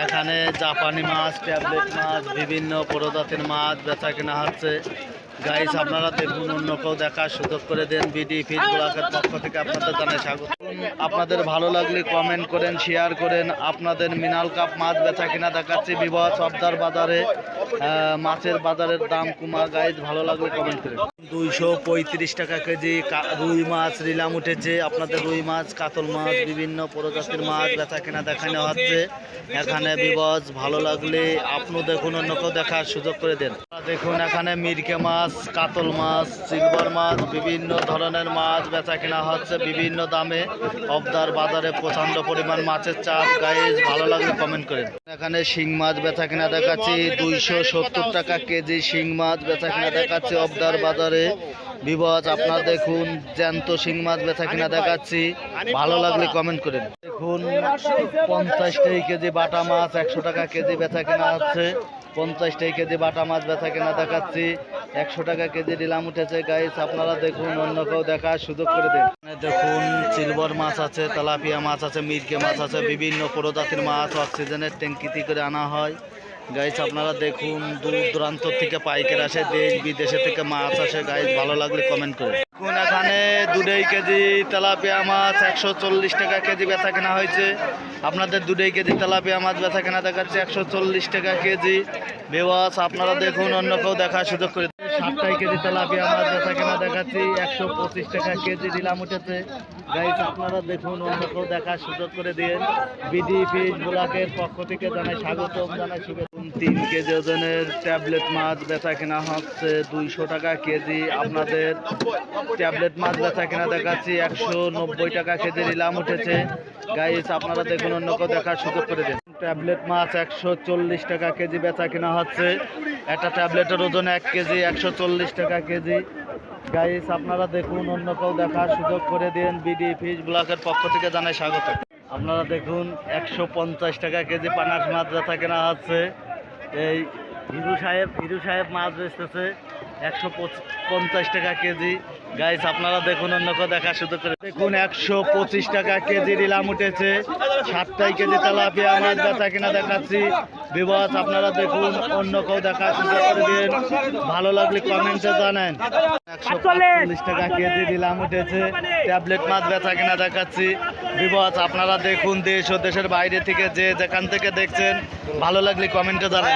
এখানে জাপানি মাছ, ট্যাবলেট মাছ, বিভিন্ন প্রজাতির মাছ বেচা কেনা হচ্ছে। গাইস আপনারা দেখুন, অন্য কেউ দেখার সুযোগ করে দেন। বিডি ফিশ ব্লগের পক্ষ থেকে আপনাদের জানাই স্বাগত। আপনাদের ভালো লাগলে কমেন্ট করেন, শেয়ার করেন। আপনাদের মিনাল কাপ মাছ বেচা কিনা দেখাচ্ছি বিবাহ সবদার বাজারে। মাছের বাজারের দাম কমা। গাইস ভালো লাগলে কমেন্ট করেন। 235 টাকা কেজি রুই মাছ রিলাম উঠেছে। আপনাদের রুই মাছ, কাতল মাছ, বিভিন্ন প্রজাতির মাছ বেচা কিনা দেখানো হচ্ছে এখানে বিবজ। ভালো লাগলে আপনি দেখুন, অন্য কেউ দেখার সুযোগ করে দেন। দেখুন এখানে মিরকে মাছ, কাতল মাছ, সিলভার মাছ, বিভিন্ন ধরনের মাছ বেচা কেনা হচ্ছে বিভিন্ন দামে। অবদার বাজারে প্রচন্ড পরিমাণ মাছের চাপ। গাইস ভালো লাগলে কমেন্ট করেন। এখানে শিং মাছ বেচা কিনা দেখাচ্ছি 270 টাকা কেজি। শিং মাছ বেচা কিনা দেখাচ্ছি অবদার বাজারে বিবজ। আপনারা দেখুন জ্যান্ত শিং মাছ বেচা কিনা দেখাচ্ছি। ভালো লাগলে কমেন্ট করেন। দেখুন 50 টাকা কেজি বাটা মাছ 100 টাকা কেজি বেচা কেনা হচ্ছে। 50 টাকা কেজি বাটা মাছ বেচা কেনা দেখাচ্ছি। 100 টাকা কেজি নিলাম উঠেছে। গাইস আপনারা দেখুন, অন্য কেউ দেখার সুযোগ করে দেন। দেখুন সিলভার মাছ আছে, তেলাপিয়া মাছ আছে, মিরকে মাছ আছে, বিভিন্ন প্রজাতির মাছ অক্সিজেনের ট্যাঙ্কিতে করে আনা হয়। গাইস আপনারা দেখুন, দূর দূরান্ত থেকে পাইকার আসে, দেশ বিদেশে থেকে মাছ আসে। গাইস ভালো লাগলে কমেন্ট করে দেখুন। এখানে 2 কেজি তেলাপিয়া মাছ 140 টাকা কেজি বেচা কেনা হয়েছে। আপনাদের 2 কেজি তেলাপিয়া মাছ বেচা কেনা দেখাচ্ছে 140 টাকা কেজি বেওয়াস। আপনারা দেখুন, অন্য কেউ দেখার সুযোগ করে। 60 কেজি তেলাপিয়া মাছ বেচা কেনা দেখাচ্ছি 125 টাকা কেজি নিলাম উঠেছে। গাইস আপনারা দেখুন, অন্য কেউ দেখার সুযোগ করে দিন। বিডি ফিশ ব্লগের পক্ষ থেকে জানাই স্বাগতম, জানাই শুভেচ্ছা। 3 কেজি ওজনের ট্যাবলেট মাছ বেচা কেনা হচ্ছে 200 টাকা কেজি। আপনাদের ট্যাবলেট মাছ বেচা কেনা দেখাচ্ছি 190 টাকা কেজি নিলাম উঠেছে। গাইস আপনারা দেখুন, অন্য কেউ দেখার সুযোগ করে দিন। ট্যাবলেট মাছ 140 টাকা কেজি বেচা কেনা হচ্ছে। একটা ট্যাবলেটের ওজন 1 কেজি, 140 টাকা কেজি। গাইস আপনারা দেখুন, অন্য কেউ দেখার সুযোগ করে দিন। বিডি ফিশ ব্লগের পক্ষ থেকে জানাই স্বাগত। আপনারা দেখুন 150 টাকা কেজি পানাস মাছ বেচা কেনা হচ্ছে। এই হিরু সাহেব মাছ বেচতেছে 150 টাকা কেজি। গাইস আপনারা দেখুন, অন্য কেউ দেখার সুযোগ করে দেখুন। 125 টাকা কেজি নিলাম উঠেছে। 7 কেজি তেলাপিয়া মাছ বেচা কিনা দেখাচ্ছি বিবস। আপনারা দেখুন, অন্য কেউ দেখার সুযোগ করে দিন। ভালো লাগলে কমেন্টে জানান। 145 টাকা কেজি নিলাম উঠেছে। ট্যাবলেট মাছ বেচা কিনা দেখাচ্ছি বিবস। আপনারা দেখুন, দেশ ও দেশের বাইরে থেকে যে যেখান থেকে দেখছেন, ভালো লাগলে কমেন্টে জানান।